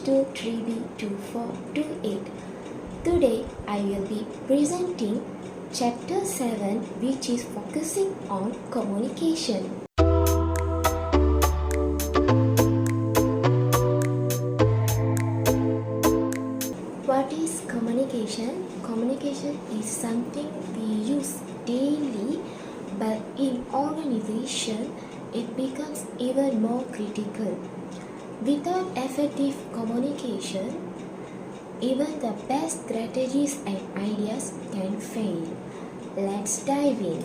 HFT20103. Today I will be presenting Chapter 7, which is focusing on communication. What is communication? Communication is something we use daily, but in organization it becomes even more critical. Without effective communication, even the best strategies and ideas can fail. Let's dive in.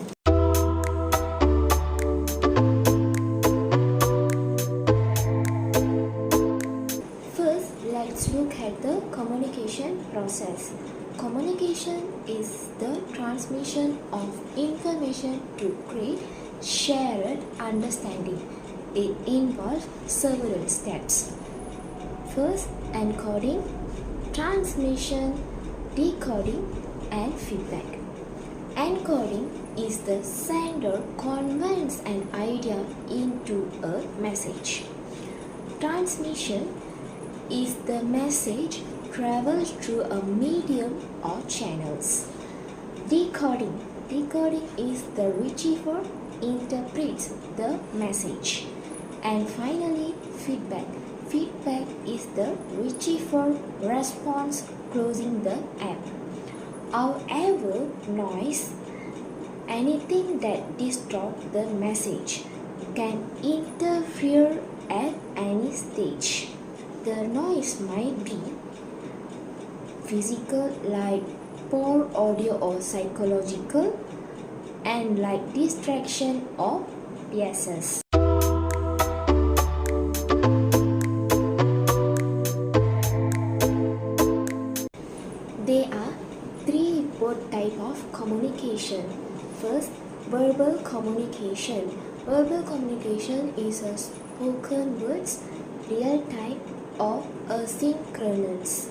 First, let's look at the communication process. Communication is the transmission of information to create shared understanding. It involves several steps. First, encoding, transmission, decoding, and feedback. Encoding is the sender conveys an idea into a message. Transmission is the message travels through a medium or channels. Decoding is the receiver interprets the message. And finally, feedback is the receiver response closing the app. However, noise, anything that distorts the message, can interfere at any stage. The noise might be physical, like poor audio, or psychological, and like distraction or biases. There are three broad types of communication. First, verbal communication. Verbal communication is a spoken words, real time, or asynchronous.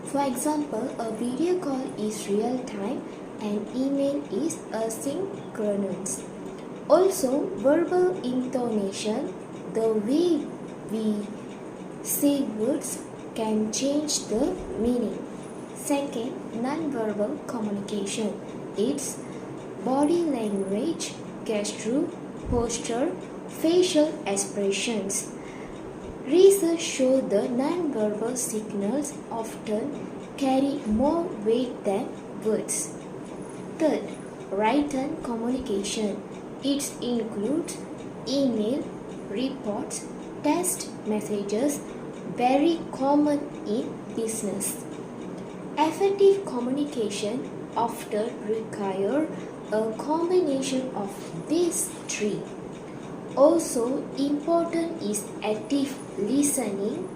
For example, a video call is real time and email is asynchronous. Also, verbal intonation, the way we say words, can change the meaning. Second, non-verbal communication. It's body language, gesture, posture, facial expressions. Research shows the non-verbal signals often carry more weight than words. Third, written communication. It includes email, reports, text messages, very common in business. Effective communication often requires a combination of these three. Also important is active listening,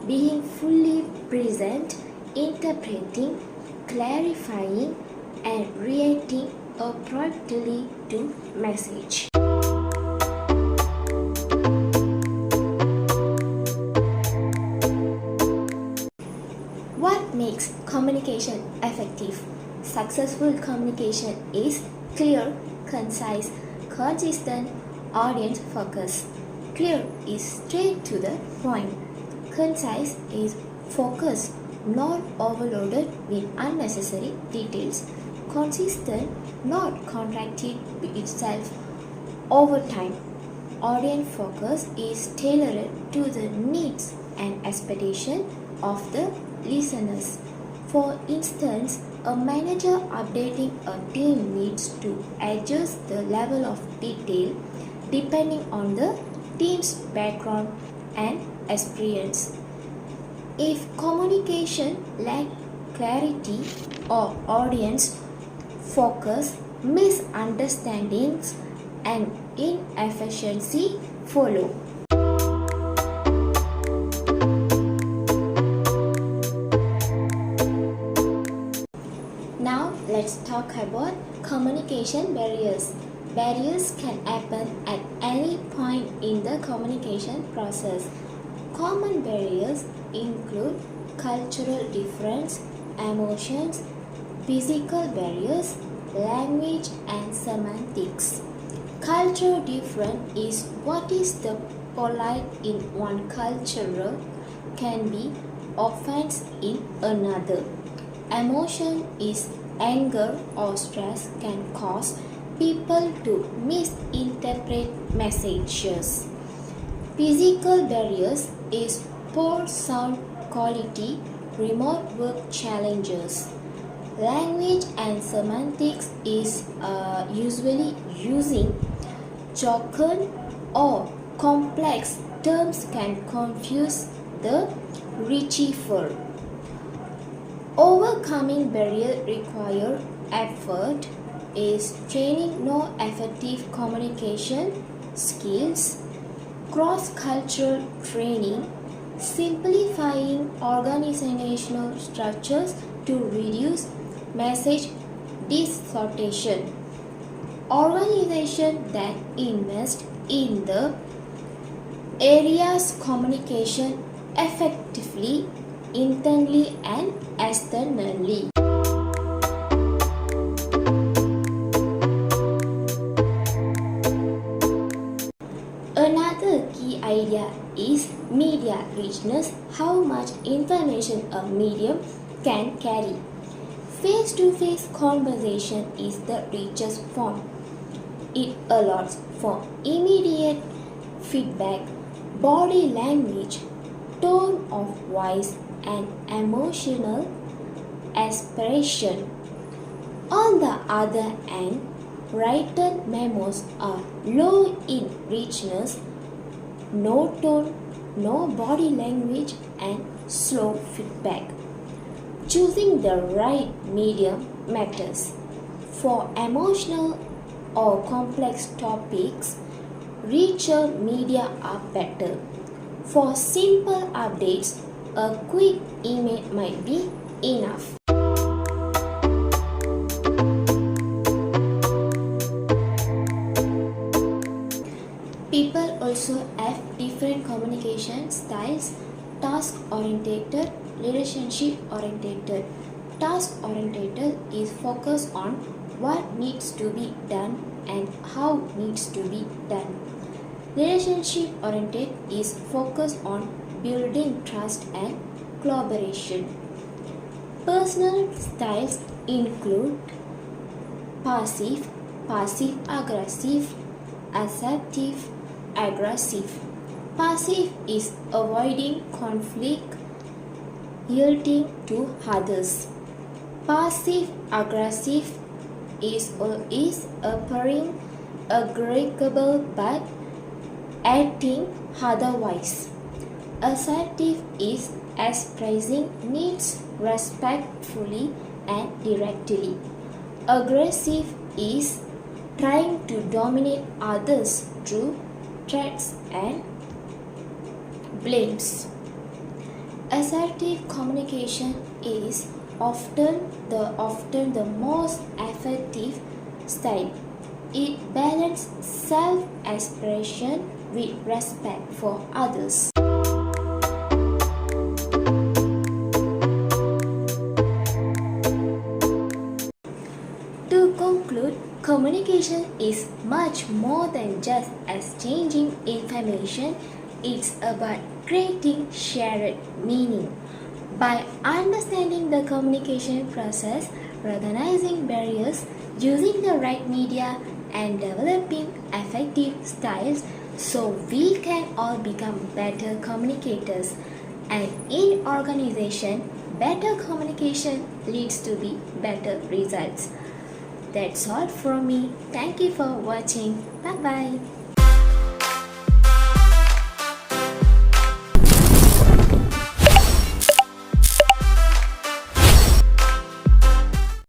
being fully present, interpreting, clarifying, and reacting appropriately to message. What makes communication effective? Successful communication is clear, concise, consistent, audience focused. Clear is straight to the point. Concise is focused, not overloaded with unnecessary details. Consistent, not contracted itself over time. Audience focus is tailored to the needs and expectations of the listeners. For instance, a manager updating a team needs to adjust the level of detail depending on the team's background and experience. If communication lacks clarity or audience focus, misunderstandings and inefficiency follow. Now let's talk about communication barriers. Barriers can happen at any point in the communication process. Common barriers include cultural difference, emotions, physical barriers, language, and semantics. Cultural difference is what is the polite in one culture can be offense in another. Emotion is anger or stress can cause people to misinterpret messages. Physical barriers is poor sound quality, remote work challenges. Language and semantics is usually using jargon or complex terms can confuse the receiver. Overcoming barrier require effort is training no effective communication skills, cross-cultural training, simplifying organizational structures to reduce message distortion. Organizations that invest in the areas communication effectively, internally and externally. Another key idea is media richness, how much information a medium can carry. Face-to-face conversation is the richest form. It allows for immediate feedback, body language, tone of voice, and emotional expression. On the other hand, written memos are low in richness, no tone, no body language, and slow feedback. Choosing the right medium matters. For emotional or complex topics, richer media are better. For simple updates, a quick email might be enough. People also have different communication styles, task-oriented, relationship-oriented. Task-oriented is focused on what needs to be done and how needs to be done. Relationship-oriented is focused on building trust and collaboration. Personal styles include passive, passive-aggressive, assertive, aggressive. Passive is avoiding conflict, yielding to others. Passive aggressive is appearing agreeable but acting otherwise. Assertive is expressing needs respectfully and directly. Aggressive is trying to dominate others through threats and blames. Assertive communication is often the most effective style. It balances self-expression with respect for others. To conclude, communication is much more than just exchanging information. It's about creating shared meaning. By understanding the communication process, recognizing barriers, using the right media, and developing effective styles, so we can all become better communicators. And in organization, better communication leads to be better results. That's all from me. Thank you for watching. Bye bye.